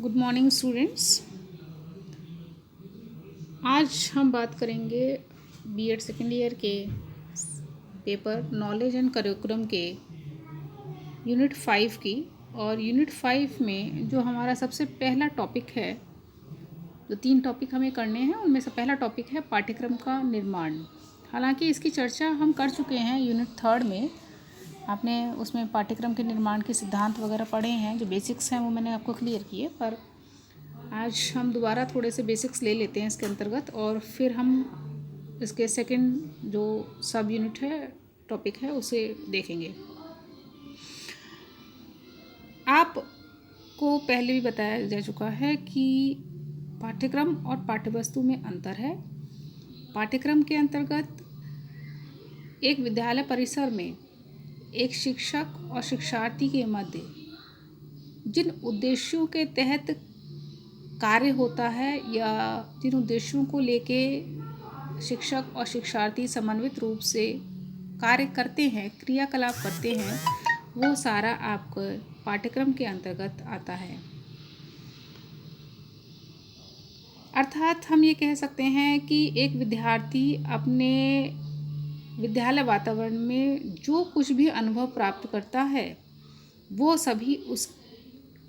Good morning students. आज हम बात करेंगे बीएड सेकेंड ईयर के पेपर नॉलेज एंड करिकुलम के यूनिट 5 की। और यूनिट 5 में जो हमारा सबसे पहला टॉपिक है, जो 3 टॉपिक हमें करने हैं उनमें से पहला टॉपिक है पाठ्यक्रम का निर्माण। हालांकि इसकी चर्चा हम कर चुके हैं यूनिट 3 में। आपने उसमें पाठ्यक्रम के निर्माण के सिद्धांत वगैरह पढ़े हैं, जो बेसिक्स हैं वो मैंने आपको क्लियर किए। पर आज हम दोबारा थोड़े से बेसिक्स ले लेते हैं इसके अंतर्गत, और फिर हम इसके सेकंड जो सब यूनिट है, टॉपिक है, उसे देखेंगे। आपको पहले भी बताया जा चुका है कि पाठ्यक्रम और पाठ्यवस्तु में अंतर है। पाठ्यक्रम के अंतर्गत एक विद्यालय परिसर में एक शिक्षक और शिक्षार्थी के मध्य जिन उद्देश्यों के तहत कार्य होता है या जिन उद्देश्यों को लेके शिक्षक और शिक्षार्थी समन्वित रूप से कार्य करते हैं, क्रियाकलाप करते हैं, वो सारा आपको पाठ्यक्रम के अंतर्गत आता है। अर्थात हम ये कह सकते हैं कि एक विद्यार्थी अपने विद्यालय वातावरण में जो कुछ भी अनुभव प्राप्त करता है वो सभी उस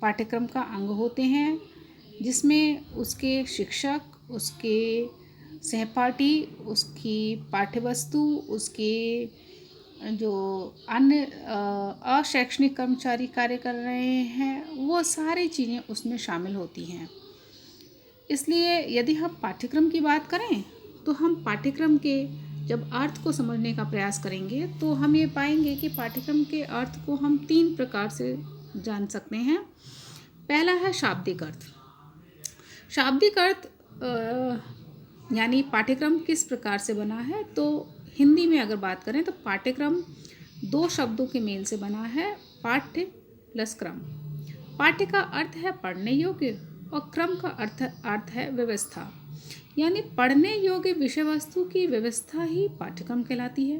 पाठ्यक्रम का अंग होते हैं, जिसमें उसके शिक्षक, उसके सहपाठी, उसकी पाठ्यवस्तु, उसके जो अन्य अशैक्षणिक कर्मचारी कार्य कर रहे हैं, वो सारी चीज़ें उसमें शामिल होती हैं। इसलिए यदि हम पाठ्यक्रम की बात करें तो हम पाठ्यक्रम के जब अर्थ को समझने का प्रयास करेंगे तो हम ये पाएंगे कि पाठ्यक्रम के अर्थ को हम 3 प्रकार से जान सकते हैं। पहला है शाब्दिक अर्थ। शाब्दिक अर्थ यानी पाठ्यक्रम किस प्रकार से बना है, तो हिंदी में अगर बात करें तो पाठ्यक्रम 2 शब्दों के मेल से बना है, पाठ्य प्लस क्रम। पाठ्य का अर्थ है पढ़ने योग्य और क्रम का अर्थ है व्यवस्था, यानी पढ़ने योग्य विषय वस्तु की व्यवस्था ही पाठ्यक्रम कहलाती है।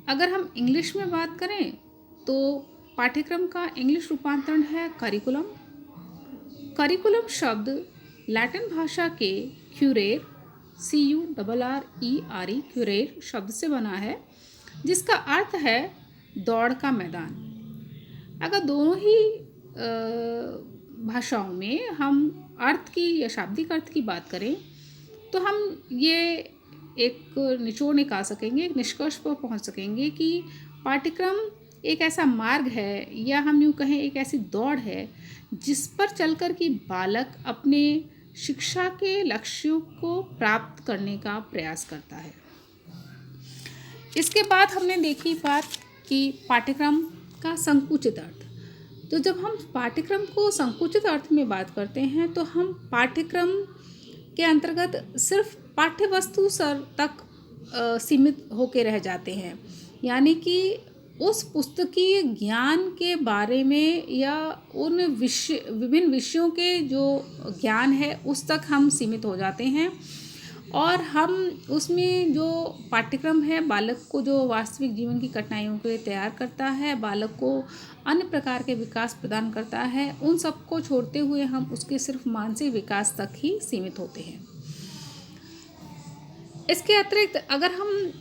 अगर हम इंग्लिश में बात करें तो पाठ्यक्रम का इंग्लिश रूपांतरण है करिकुलम। करिकुलम शब्द लैटिन भाषा के क्यूरेर CURRER क्यूरेर शब्द से बना है, जिसका अर्थ है दौड़ का मैदान। अगर दोनों ही भाषाओं में हम अर्थ की या शाब्दिक अर्थ की बात करें तो हम ये एक निचोड़ निकाल सकेंगे, एक निष्कर्ष पर पहुंच सकेंगे कि पाठ्यक्रम एक ऐसा मार्ग है, या हम यूँ कहें एक ऐसी दौड़ है जिस पर चलकर कि बालक अपने शिक्षा के लक्ष्यों को प्राप्त करने का प्रयास करता है। इसके बाद हमने देखी बात कि पाठ्यक्रम का संकुचित अर्थ। तो जब हम पाठ्यक्रम को संकुचित अर्थ में बात करते हैं तो हम पाठ्यक्रम के अंतर्गत सिर्फ पाठ्यवस्तु स्तर तक सीमित होकर रह जाते हैं, यानी कि उस पुस्तकीय ज्ञान के बारे में या उन विभिन्न विषयों के जो ज्ञान है उस तक हम सीमित हो जाते हैं। और हम उसमें जो पाठ्यक्रम है बालक को जो वास्तविक जीवन की कठिनाइयों के लिए तैयार करता है, बालक को अन्य प्रकार के विकास प्रदान करता है, उन सबको छोड़ते हुए हम उसके सिर्फ मानसिक विकास तक ही सीमित होते हैं। इसके अतिरिक्त अगर हम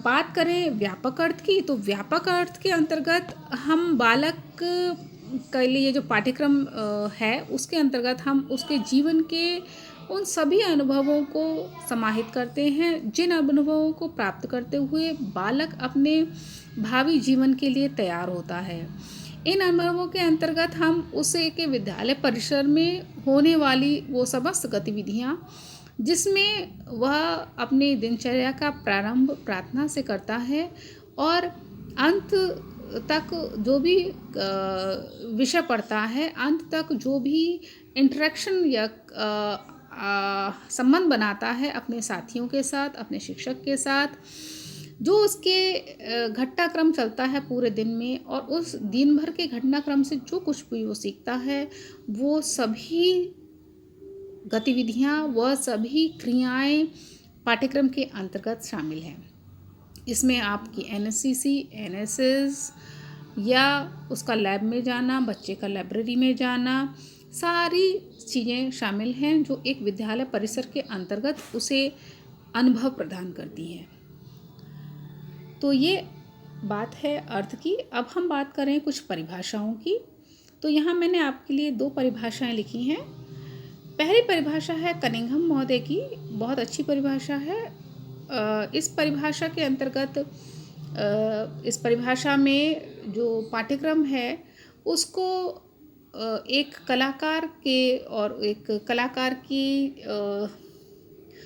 बात करें व्यापक अर्थ की, तो व्यापक अर्थ के अंतर्गत हम बालक के लिए जो पाठ्यक्रम है उसके अंतर्गत हम उसके जीवन के उन सभी अनुभवों को समाहित करते हैं, जिन अनुभवों को प्राप्त करते हुए बालक अपने भावी जीवन के लिए तैयार होता है। इन अनुभवों के अंतर्गत हम उसे के विद्यालय परिसर में होने वाली वो समस्त गतिविधियाँ जिसमें वह अपनी दिनचर्या का प्रारंभ प्रार्थना से करता है और अंत तक जो भी विषय पढ़ता है, अंत तक जो भी इंटरेक्शन या संबंध बनाता है अपने साथियों के साथ, अपने शिक्षक के साथ, जो उसके घटनाक्रम चलता है पूरे दिन में, और उस दिन भर के घटनाक्रम से जो कुछ भी वो सीखता है वो सभी गतिविधियाँ, वह सभी क्रियाएं पाठ्यक्रम के अंतर्गत शामिल हैं। इसमें आपकी NSCC, NSS या उसका लैब में जाना, बच्चे का लाइब्रेरी में जाना, सारी चीज़ें शामिल हैं जो एक विद्यालय परिसर के अंतर्गत उसे अनुभव प्रदान करती हैं। तो ये बात है अर्थ की। अब हम बात करें कुछ परिभाषाओं की। तो यहाँ मैंने आपके लिए 2 परिभाषाएं लिखी हैं। पहली परिभाषा है कनिंघम महोदय की, बहुत अच्छी परिभाषा है। इस परिभाषा के अंतर्गत इस परिभाषा में जो पाठ्यक्रम है उसको एक कलाकार के और एक कलाकार की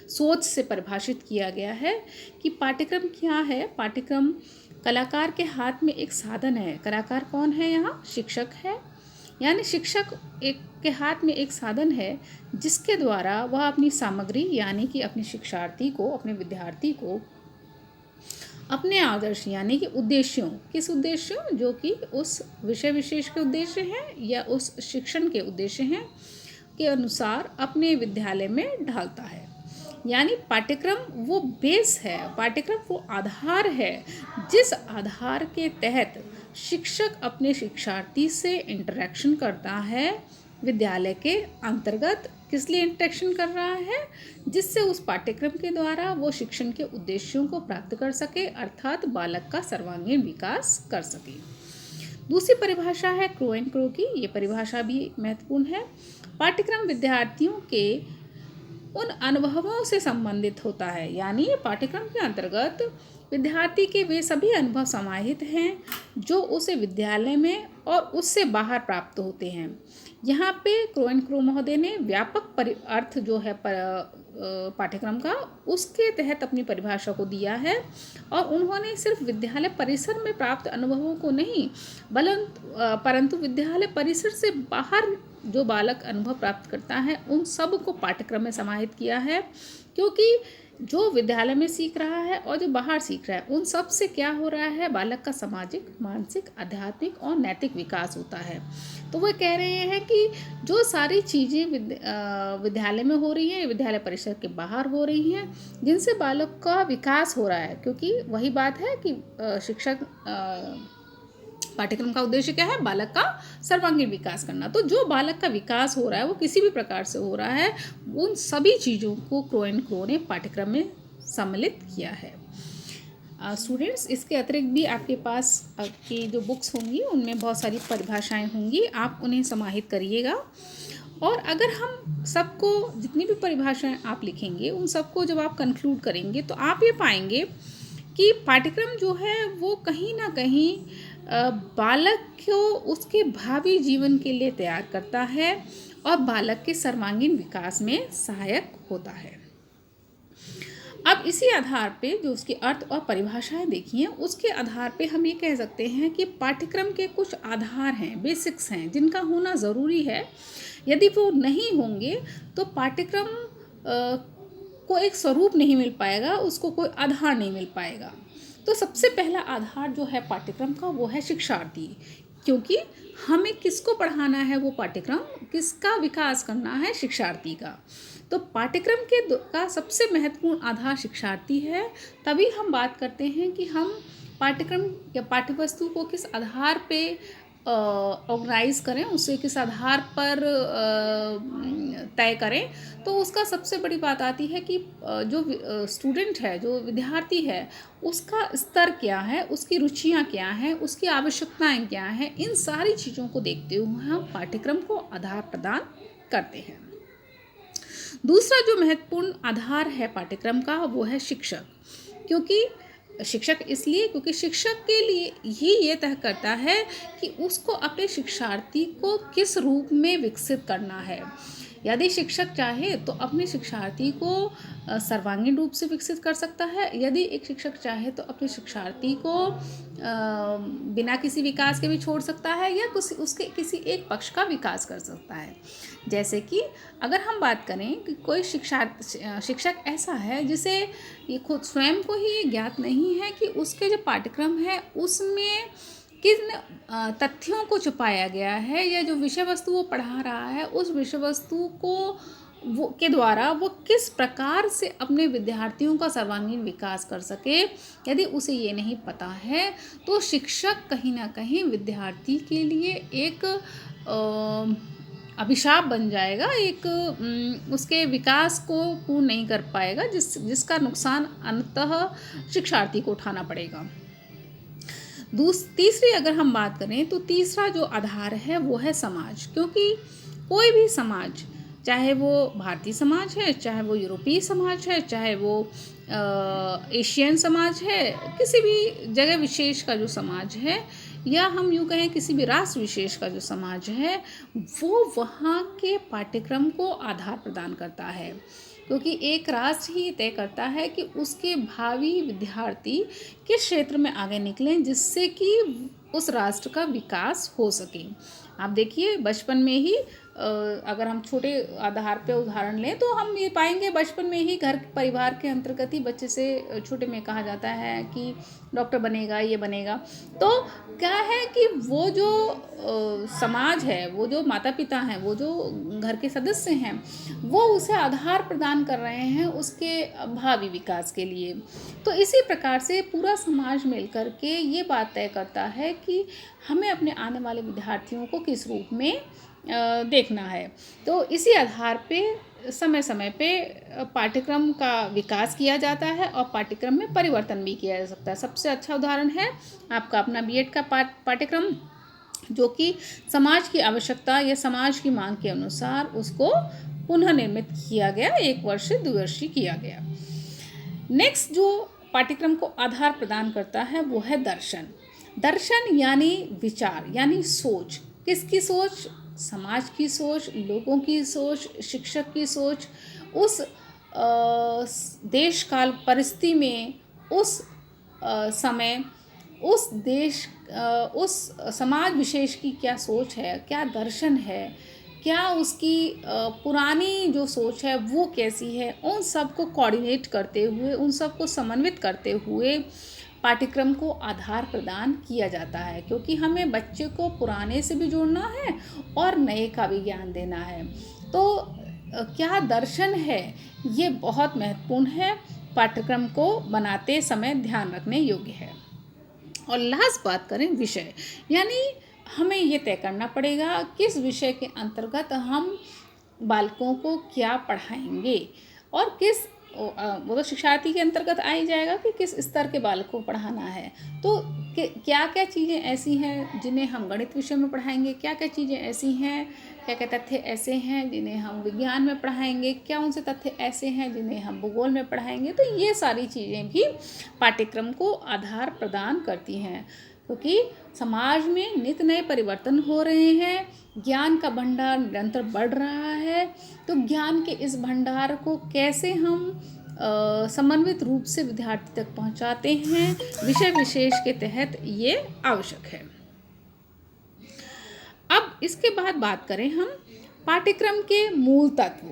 सोच से परिभाषित किया गया है कि पाठ्यक्रम क्या है। पाठ्यक्रम कलाकार के हाथ में एक साधन है। कलाकार कौन है यहाँ? शिक्षक है। यानी शिक्षक के हाथ में एक साधन है जिसके द्वारा वह अपनी सामग्री यानी कि अपने शिक्षार्थी को, अपने विद्यार्थी को अपने आदर्श यानी कि उद्देश्यों, किस उद्देश्यों, जो कि उस विषय विशेष के उद्देश्य हैं या उस शिक्षण के उद्देश्य हैं के अनुसार अपने विद्यालय में ढालता है। यानी पाठ्यक्रम वो बेस है, पाठ्यक्रम वो आधार है जिस आधार के तहत शिक्षक अपने शिक्षार्थी से इंटरेक्शन करता है। विद्यालय के अंतर्गत किस लिए इंटरेक्शन कर रहा है? जिससे उस पाठ्यक्रम के द्वारा वो शिक्षण के उद्देश्यों को प्राप्त कर सके, अर्थात बालक का सर्वांगीण विकास कर सके। दूसरी परिभाषा है क्रो एंड क्रो की। ये परिभाषा भी महत्वपूर्ण है। पाठ्यक्रम विद्यार्थियों के उन अनुभवों से संबंधित होता है। यानी ये पाठ्यक्रम के अंतर्गत विद्यार्थी के वे सभी अनुभव समाहित हैं जो उसे विद्यालय में और उससे बाहर प्राप्त होते हैं। यहाँ पे क्रो एंड क्रो महोदय ने व्यापक अर्थ जो है पाठ्यक्रम का उसके तहत अपनी परिभाषा को दिया है और उन्होंने सिर्फ विद्यालय परिसर में प्राप्त अनुभवों को नहीं परंतु विद्यालय परिसर से बाहर जो बालक अनुभव प्राप्त करता है उन सब को पाठ्यक्रम में समाहित किया है। क्योंकि जो विद्यालय में सीख रहा है और जो बाहर सीख रहा है उन सब से क्या हो रहा है? बालक का सामाजिक, मानसिक, आध्यात्मिक और नैतिक विकास होता है। तो वह कह रहे हैं कि जो सारी चीज़ें विद्यालय में हो रही हैं, विद्यालय परिसर के बाहर हो रही हैं, जिनसे बालक का विकास हो रहा है। क्योंकि वही बात है कि शिक्षक पाठ्यक्रम का उद्देश्य क्या है? बालक का सर्वांगीण विकास करना। तो जो बालक का विकास हो रहा है वो किसी भी प्रकार से हो रहा है, उन सभी चीज़ों को क्रो एंड क्रो ने पाठ्यक्रम में सम्मिलित किया है। स्टूडेंट्स, इसके अतिरिक्त भी आपके पास की जो बुक्स होंगी उनमें बहुत सारी परिभाषाएं होंगी, आप उन्हें समाहित करिएगा। और अगर हम सबको, जितनी भी परिभाषाएं आप लिखेंगे उन सबको जब आप कंक्लूड करेंगे तो आप ये पाएंगे कि पाठ्यक्रम जो है वो कहीं ना कहीं बालक को उसके भावी जीवन के लिए तैयार करता है और बालक के सर्वांगीण विकास में सहायक होता है। अब इसी आधार पे जो उसके अर्थ और परिभाषाएं देखी हैं उसके आधार पे हम ये कह सकते हैं कि पाठ्यक्रम के कुछ आधार हैं, बेसिक्स हैं जिनका होना ज़रूरी है। यदि वो नहीं होंगे तो पाठ्यक्रम को एक स्वरूप नहीं मिल पाएगा, उसको कोई आधार नहीं मिल पाएगा। तो सबसे पहला आधार जो है पाठ्यक्रम का वो है शिक्षार्थी। क्योंकि हमें किसको पढ़ाना है? वो पाठ्यक्रम किसका विकास करना है? शिक्षार्थी का। तो पाठ्यक्रम का सबसे महत्वपूर्ण आधार शिक्षार्थी है। तभी हम बात करते हैं कि हम पाठ्यक्रम या पाठ्यवस्तु को किस आधार पे ऑर्गेनाइज करें, उसे किस आधार पर तय करें। तो उसका सबसे बड़ी बात आती है कि जो स्टूडेंट है, जो विद्यार्थी है, उसका स्तर क्या है, उसकी रुचियां क्या हैं, उसकी आवश्यकताएं क्या हैं, इन सारी चीज़ों को देखते हुए हम पाठ्यक्रम को आधार प्रदान करते हैं। दूसरा जो महत्वपूर्ण आधार है पाठ्यक्रम का वो है शिक्षक। क्योंकि शिक्षक इसलिए क्योंकि शिक्षक के लिए ही ये तय करता है कि उसको अपने शिक्षार्थी को किस रूप में विकसित करना है। यदि शिक्षक चाहे तो अपने शिक्षार्थी को सर्वांगीण रूप से विकसित कर सकता है। यदि एक शिक्षक चाहे तो अपने शिक्षार्थी को बिना किसी विकास के भी छोड़ सकता है या उसके किसी एक पक्ष का विकास कर सकता है। जैसे कि अगर हम बात करें कि कोई शिक्षक ऐसा है जिसे ये खुद स्वयं को ही ज्ञात नहीं है कि उसके जो पाठ्यक्रम है उसमें किन तथ्यों को छुपाया गया है या जो विषय वस्तु वो पढ़ा रहा है उस विषय वस्तु को के द्वारा वो किस प्रकार से अपने विद्यार्थियों का सर्वांगीण विकास कर सके, यदि उसे ये नहीं पता है तो शिक्षक कहीं ना कहीं विद्यार्थी के लिए एक अभिशाप बन जाएगा, एक उसके विकास को पूर्ण नहीं कर पाएगा, जिसका नुकसान अंततः शिक्षार्थी को उठाना पड़ेगा। तीसरी अगर हम बात करें तो तीसरा जो आधार है वो है समाज, क्योंकि कोई भी समाज, चाहे वो भारतीय समाज है, चाहे वो यूरोपीय समाज है, चाहे वो एशियन समाज है, किसी भी जगह विशेष का जो समाज है, या हम यूँ कहें किसी भी राष्ट्र विशेष का जो समाज है, वो वहाँ के पाठ्यक्रम को आधार प्रदान करता है, क्योंकि एक राष्ट्र ही तय करता है कि उसके भावी विद्यार्थी किस क्षेत्र में आगे निकलें, जिससे कि उस राष्ट्र का विकास हो सके। आप देखिए बचपन में ही अगर हम छोटे आधार पे उदाहरण लें तो हम ये पाएंगे बचपन में ही घर परिवार के अंतर्गत ही बच्चे से छोटे में कहा जाता है कि डॉक्टर बनेगा, ये बनेगा। तो क्या है कि वो जो समाज है, वो जो माता पिता हैं, वो जो घर के सदस्य हैं, वो उसे आधार प्रदान कर रहे हैं उसके भावी विकास के लिए। तो इसी प्रकार से पूरा समाज मिलकर के ये बात तय करता है कि हमें अपने आने वाले विद्यार्थियों को किस रूप में देखना है। तो इसी आधार पे समय समय पे पाठ्यक्रम का विकास किया जाता है और पाठ्यक्रम में परिवर्तन भी किया जा सकता है। सबसे अच्छा उदाहरण है आपका अपना बीएड का पाठ्यक्रम, जो कि समाज की आवश्यकता या समाज की मांग के अनुसार उसको पुनः निर्मित किया गया, 1 वर्ष से 2 वर्षीय किया गया। नेक्स्ट जो पाठ्यक्रम को आधार प्रदान करता है वो है दर्शन। दर्शन यानी विचार, यानी सोच। किसकी सोच? समाज की सोच, लोगों की सोच, शिक्षक की सोच, उस देश काल परिस्थिति में, उस समय, उस देश, उस समाज विशेष की क्या सोच है, क्या दर्शन है, क्या उसकी पुरानी जो सोच है वो कैसी है, उन सब को कोऑर्डिनेट करते हुए, उन सब को समन्वित करते हुए पाठ्यक्रम को आधार प्रदान किया जाता है, क्योंकि हमें बच्चे को पुराने से भी जोड़ना है और नए का भी ज्ञान देना है। तो क्या दर्शन है, ये बहुत महत्वपूर्ण है, पाठ्यक्रम को बनाते समय ध्यान रखने योग्य है। और लास्ट बात करें विषय, यानी हमें ये तय करना पड़ेगा किस विषय के अंतर्गत हम बालकों को क्या पढ़ाएंगे, और किस वो तो शिक्षार्थी के अंतर्गत आ ही जाएगा कि किस स्तर के बालकों को पढ़ाना है। तो क्या क्या चीज़ें ऐसी हैं जिन्हें हम गणित विषय में पढ़ाएंगे, क्या क्या चीज़ें ऐसी हैं, क्या क्या तथ्य ऐसे हैं जिन्हें हम विज्ञान में पढ़ाएंगे, क्या उनसे तथ्य ऐसे हैं जिन्हें हम भूगोल में पढ़ाएंगे। तो ये सारी चीज़ें भी पाठ्यक्रम को आधार प्रदान करती हैं, क्योंकि समाज में नित नए परिवर्तन हो रहे हैं, ज्ञान का भंडार निरंतर बढ़ रहा है। तो ज्ञान के इस भंडार को कैसे हम समन्वित रूप से विद्यार्थी तक पहुंचाते हैं, विषय विशेष के तहत ये आवश्यक है। अब इसके बाद बात करें हम पाठ्यक्रम के मूल तत्व।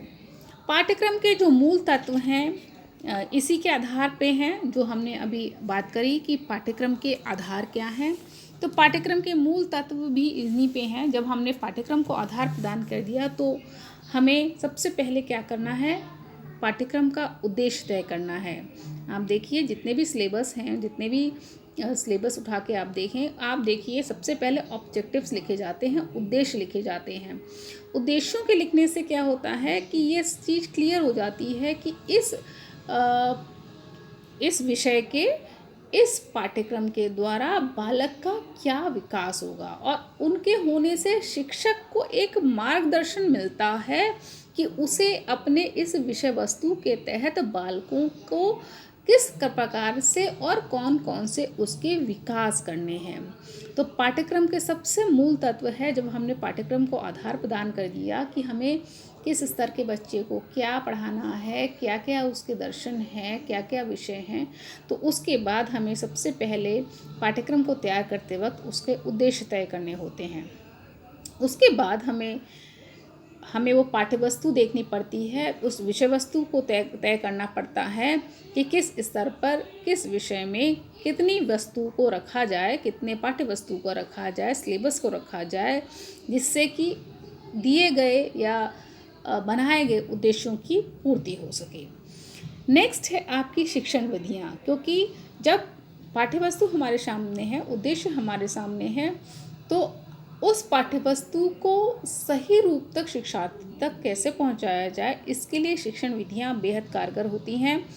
पाठ्यक्रम के जो मूल तत्व हैं इसी के आधार पे हैं जो हमने अभी बात करी कि पाठ्यक्रम के आधार क्या हैं। तो पाठ्यक्रम के मूल तत्व भी इन्हीं पे हैं। जब हमने पाठ्यक्रम को आधार प्रदान कर दिया तो हमें सबसे पहले क्या करना है, पाठ्यक्रम का उद्देश्य तय करना है। आप देखिए जितने भी सिलेबस हैं, जितने भी सिलेबस उठा के आप देखें, आप देखिए सबसे पहले ऑब्जेक्टिव्स लिखे जाते हैं, उद्देश्य लिखे जाते हैं। उद्देश्यों के लिखने से क्या होता है कि ये चीज़ क्लियर हो जाती है कि इस विषय के, इस पाठ्यक्रम के द्वारा बालक का क्या विकास होगा, और उनके होने से शिक्षक को एक मार्गदर्शन मिलता है कि उसे अपने इस विषय वस्तु के तहत बालकों को किस प्रकार से और कौन कौन से उसके विकास करने हैं। तो पाठ्यक्रम के सबसे मूल तत्व है, जब हमने पाठ्यक्रम को आधार प्रदान कर दिया कि हमें किस स्तर के बच्चे को क्या पढ़ाना है, क्या क्या उसके दर्शन हैं, क्या क्या विषय हैं, तो उसके बाद हमें सबसे पहले पाठ्यक्रम को तैयार करते वक्त उसके उद्देश्य तय करने होते हैं। उसके बाद हमें वो पाठ्य वस्तु देखनी पड़ती है, उस विषय वस्तु को तय करना पड़ता है कि किस स्तर पर किस विषय में कितनी वस्तु को रखा जाए, कितने पाठ्य वस्तु को रखा जाए, सिलेबस को रखा जाए, जिससे कि दिए गए या बनाए गए उद्देश्यों की पूर्ति हो सके। नेक्स्ट है आपकी शिक्षण विधियाँ, क्योंकि जब पाठ्य वस्तु हमारे सामने है, उद्देश्य हमारे सामने है, तो उस पाठ्यवस्तु को सही रूप तक शिक्षार्थी तक कैसे पहुंचाया जाए, इसके लिए शिक्षण विधियां बेहद कारगर होती हैं।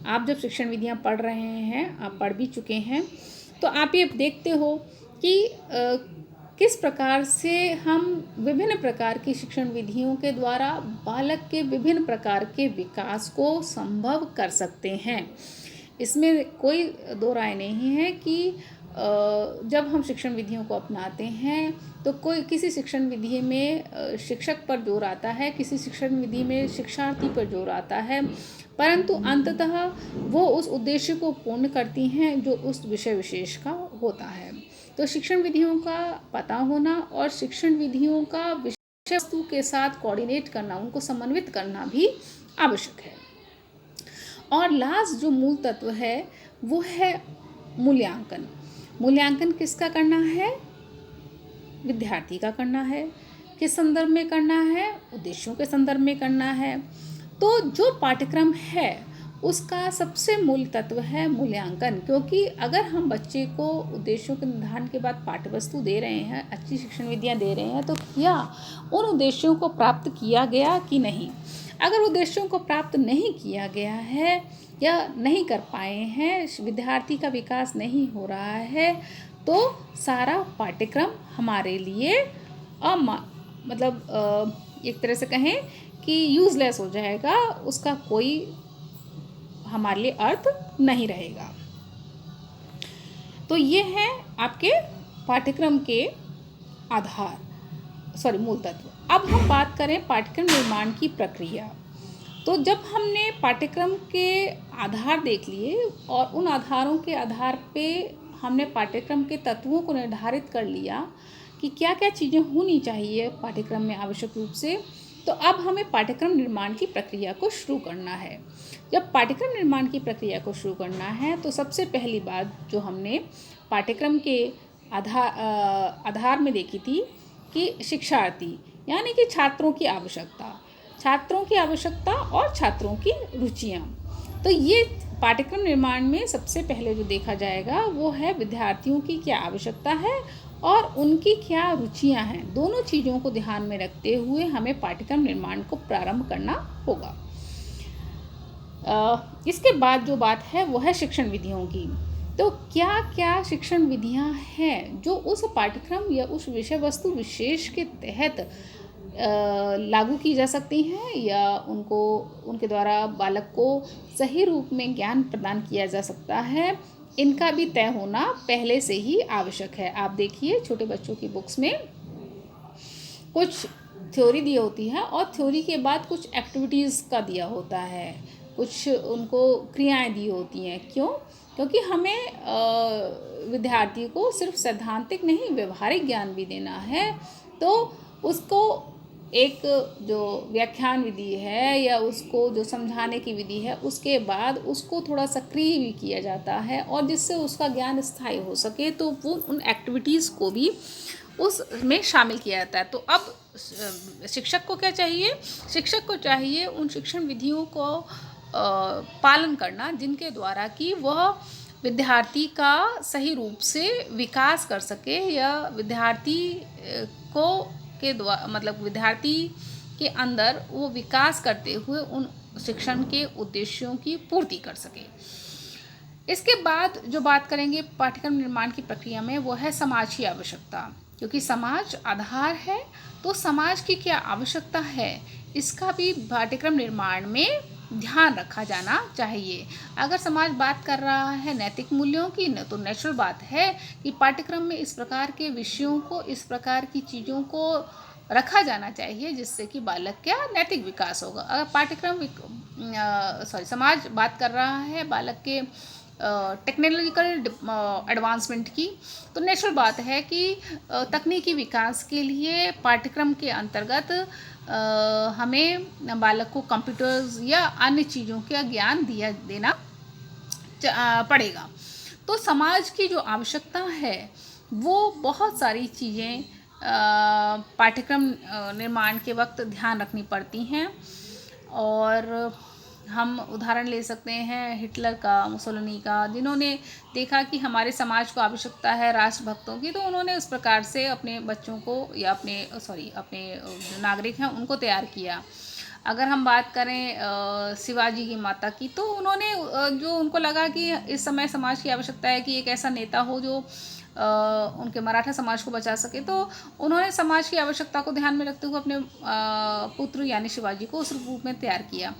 आप जब शिक्षण विधियां पढ़ रहे हैं, आप पढ़ भी चुके हैं, तो आप ये देखते हो कि किस प्रकार से हम विभिन्न प्रकार की शिक्षण विधियों के द्वारा बालक के विभिन्न प्रकार के विकास को संभव कर सकते हैं। इसमें कोई दो राय नहीं है कि जब हम शिक्षण विधियों को अपनाते हैं तो कोई किसी शिक्षण विधि में शिक्षक पर जोर आता है, किसी शिक्षण विधि में शिक्षार्थी पर जोर आता है, परंतु अंततः वो उस उद्देश्य को पूर्ण करती हैं जो उस विषय विशेष का होता है। तो शिक्षण विधियों का पता होना और शिक्षण विधियों का विषय वस्तु के साथ कोऑर्डिनेट करना, उनको समन्वित करना भी आवश्यक है। और लास्ट जो मूल तत्व है वो है मूल्यांकन। मूल्यांकन किसका करना है? विद्यार्थी का करना है। किस संदर्भ में करना है? उद्देश्यों के संदर्भ में करना है। तो जो पाठ्यक्रम है उसका सबसे मूल तत्व है मूल्यांकन, क्योंकि अगर हम बच्चे को उद्देश्यों के निर्धारण के बाद पाठ्यवस्तु दे रहे हैं, अच्छी शिक्षण विधियाँ दे रहे हैं, तो क्या उन उद्देश्यों को प्राप्त किया गया कि नहीं। अगर उद्देश्यों को प्राप्त नहीं किया गया है या नहीं कर पाए हैं, विद्यार्थी का विकास नहीं हो रहा है, तो सारा पाठ्यक्रम हमारे लिए एक तरह से कहें कि यूज़लेस हो जाएगा, उसका कोई हमारे लिए अर्थ नहीं रहेगा। तो ये है आपके पाठ्यक्रम के मूल तत्व। अब हम बात करें पाठ्यक्रम निर्माण की प्रक्रिया। तो जब हमने पाठ्यक्रम के आधार देख लिए और उन आधारों के आधार पे हमने पाठ्यक्रम के तत्वों को निर्धारित कर लिया कि क्या क्या चीज़ें होनी चाहिए पाठ्यक्रम में आवश्यक रूप से, तो अब हमें पाठ्यक्रम निर्माण की प्रक्रिया को शुरू करना है। जब पाठ्यक्रम निर्माण की प्रक्रिया को शुरू करना है तो सबसे पहली बात जो हमने पाठ्यक्रम के आधार में देखी थी कि शिक्षार्थी यानी कि छात्रों की आवश्यकता और छात्रों की रुचियाँ। तो ये पाठ्यक्रम निर्माण में सबसे पहले जो देखा जाएगा वो है विद्यार्थियों की क्या आवश्यकता है और उनकी क्या रुचियां हैं। दोनों चीज़ों को ध्यान में रखते हुए हमें पाठ्यक्रम निर्माण को प्रारंभ करना होगा। इसके बाद जो बात है वो है शिक्षण विधियों की। तो क्या क्या शिक्षण विधियां हैं जो उस पाठ्यक्रम या उस विषय वस्तु विशेष के तहत लागू की जा सकती हैं या उनके द्वारा बालक को सही रूप में ज्ञान प्रदान किया जा सकता है, इनका भी तय होना पहले से ही आवश्यक है। आप देखिए छोटे बच्चों की बुक्स में कुछ थ्योरी दी होती है और थ्योरी के बाद कुछ एक्टिविटीज़ का दिया होता है, कुछ उनको क्रियाएं दी होती हैं। क्यों? क्योंकि हमें विद्यार्थी को सिर्फ सैद्धांतिक नहीं व्यवहारिक ज्ञान भी देना है। तो उसको एक जो व्याख्यान विधि है या उसको जो समझाने की विधि है उसके बाद उसको थोड़ा सक्रिय भी किया जाता है और जिससे उसका ज्ञान स्थायी हो सके, तो वो उन एक्टिविटीज़ को भी उसमें शामिल किया जाता है। तो अब शिक्षक को क्या चाहिए? शिक्षक को चाहिए उन शिक्षण विधियों को पालन करना जिनके द्वारा कि वह विद्यार्थी का सही रूप से विकास कर सके या विद्यार्थी विद्यार्थी के अंदर वो विकास करते हुए उन शिक्षण के उद्देश्यों की पूर्ति कर सके। इसके बाद जो बात करेंगे पाठ्यक्रम निर्माण की प्रक्रिया में वो है समाज की आवश्यकता। क्योंकि समाज आधार है, तो समाज की क्या आवश्यकता है इसका भी पाठ्यक्रम निर्माण में ध्यान रखा जाना चाहिए। अगर समाज बात कर रहा है नैतिक मूल्यों की, तो नेचुरल बात है कि पाठ्यक्रम में इस प्रकार के विषयों को, इस प्रकार की चीज़ों को रखा जाना चाहिए जिससे कि बालक का नैतिक विकास होगा। अगर समाज बात कर रहा है बालक के टेक्नोलॉजिकल एडवांसमेंट की, तो नेचुरल बात है कि तकनीकी विकास के लिए पाठ्यक्रम के अंतर्गत हमें बालक को कंप्यूटर्स या अन्य चीज़ों का ज्ञान देना पड़ेगा। तो समाज की जो आवश्यकता है वो बहुत सारी चीज़ें पाठ्यक्रम निर्माण के वक्त ध्यान रखनी पड़ती हैं। और हम उदाहरण ले सकते हैं हिटलर का, मुसोलिनी का, जिन्होंने देखा कि हमारे समाज को आवश्यकता है राष्ट्रभक्तों की, तो उन्होंने उस प्रकार से अपने बच्चों को या अपने जो नागरिक हैं उनको तैयार किया। अगर हम बात करें शिवाजी की माता की, तो उन्होंने जो उनको लगा कि इस समय समाज की आवश्यकता है कि एक ऐसा नेता हो जो उनके मराठा समाज को बचा सके, तो उन्होंने समाज की आवश्यकता को ध्यान में रखते हुए अपने पुत्र यानी शिवाजी को उस रूप में तैयार किया।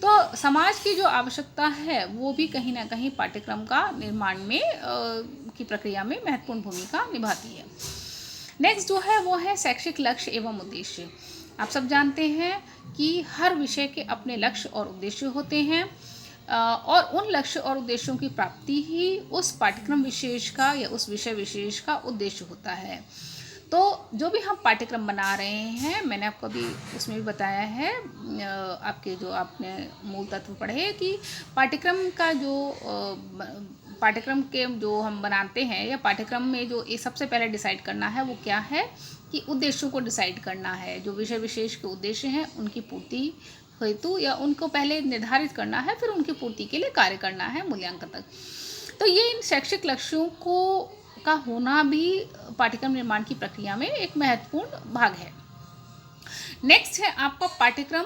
तो समाज की जो आवश्यकता है वो भी कहीं ना कहीं पाठ्यक्रम का निर्माण में की प्रक्रिया में महत्वपूर्ण भूमिका निभाती है। नेक्स्ट जो है वो है शैक्षिक लक्ष्य एवं उद्देश्य। आप सब जानते हैं कि हर विषय के अपने लक्ष्य और उद्देश्य होते हैं, और उन लक्ष्य और उद्देश्यों की प्राप्ति ही उस पाठ्यक्रम विशेष का या उस विषय विशेष का उद्देश्य होता है। तो जो भी हम पाठ्यक्रम बना रहे हैं, मैंने आपको अभी उसमें भी बताया है, आपके जो आपने मूल तत्व पढ़े कि पाठ्यक्रम का जो पाठ्यक्रम के जो हम बनाते हैं या पाठ्यक्रम में जो एक सबसे पहले डिसाइड करना है वो क्या है कि उद्देश्यों को डिसाइड करना है। जो विषय विशेष के उद्देश्य हैं उनकी पूर्ति हेतु या उनको पहले निर्धारित करना है, फिर उनकी पूर्ति के लिए कार्य करना है मूल्यांकन तक। तो ये इन शैक्षिक लक्ष्यों को का होना भी पाठ्यक्रम निर्माण की प्रक्रिया में एक महत्वपूर्ण भाग है। नेक्स्ट है आपका पाठ्यक्रम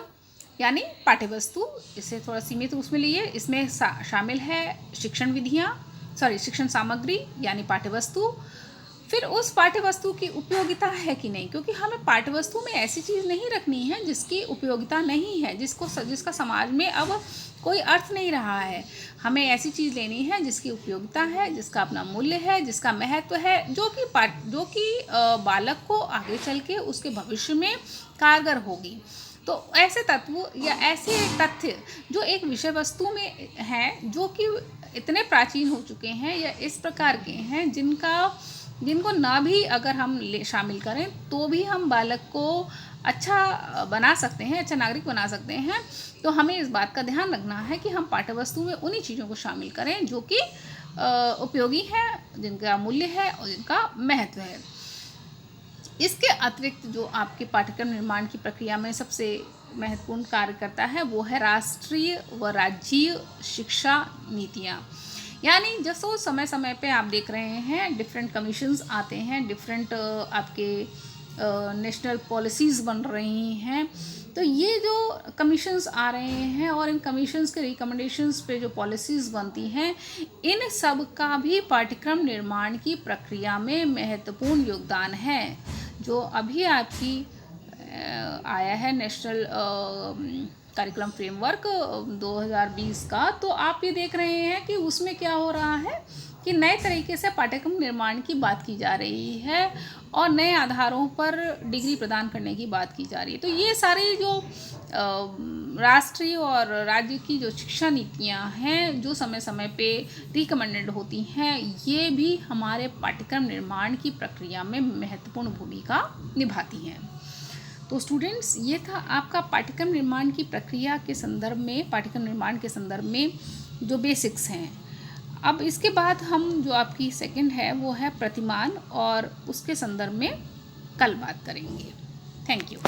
यानी पाठ्यवस्तु। इसे थोड़ा सीमित रूप में लिए, इसमें शामिल है शिक्षण सामग्री यानी पाठ्यवस्तु। फिर उस पाठ्यवस्तु की उपयोगिता है कि नहीं, क्योंकि हमें पाठ्यवस्तु में ऐसी चीज़ नहीं रखनी है जिसकी उपयोगिता नहीं है, जिसका समाज में अब कोई अर्थ नहीं रहा है। हमें ऐसी चीज़ लेनी है जिसकी उपयोगिता है, जिसका अपना मूल्य है, जिसका महत्व है, जो कि बालक को आगे चल के उसके भविष्य में कारगर होगी। तो ऐसे तत्व या ऐसे तथ्य जो एक विषय वस्तु में हैं, जो कि इतने प्राचीन हो चुके हैं या इस प्रकार के हैं जिनको ना भी अगर हम शामिल करें तो भी हम बालक को अच्छा बना सकते हैं, अच्छा नागरिक बना सकते हैं। तो हमें इस बात का ध्यान रखना है कि हम पाठ्यवस्तु में उन्हीं चीज़ों को शामिल करें जो कि उपयोगी हैं, जिनका मूल्य है और जिनका महत्व है। इसके अतिरिक्त जो आपके पाठ्यक्रम निर्माण की प्रक्रिया में सबसे महत्वपूर्ण कार्य करता है वो है राष्ट्रीय व राज्यीय शिक्षा नीतियाँ। यानी जैसे समय समय पे आप देख रहे हैं डिफरेंट कमीशंस आते हैं, डिफरेंट आपके नेशनल पॉलिसीज़ बन रही हैं। तो ये जो कमीशंस आ रहे हैं और इन कमीशंस के रिकमेंडेशंस पे जो पॉलिसीज़ बनती हैं, इन सब का भी पाठ्यक्रम निर्माण की प्रक्रिया में महत्वपूर्ण योगदान है। जो अभी आपकी आया है नेशनल करिकुलम फ्रेमवर्क 2020 का, तो आप ये देख रहे हैं कि उसमें क्या हो रहा है कि नए तरीके से पाठ्यक्रम निर्माण की बात की जा रही है और नए आधारों पर डिग्री प्रदान करने की बात की जा रही है। तो ये सारी जो राष्ट्रीय और राज्य की जो शिक्षा नीतियाँ हैं जो समय समय पे रिकमेंडेड होती हैं, ये भी हमारे पाठ्यक्रम निर्माण की प्रक्रिया में महत्वपूर्ण भूमिका निभाती हैं। तो स्टूडेंट्स, ये था आपका पाठ्यक्रम निर्माण की प्रक्रिया के संदर्भ में, पाठ्यक्रम निर्माण के संदर्भ में जो बेसिक्स हैं। अब इसके बाद हम जो आपकी सेकंड है वो है प्रतिमान, और उसके संदर्भ में कल बात करेंगे। Thank you.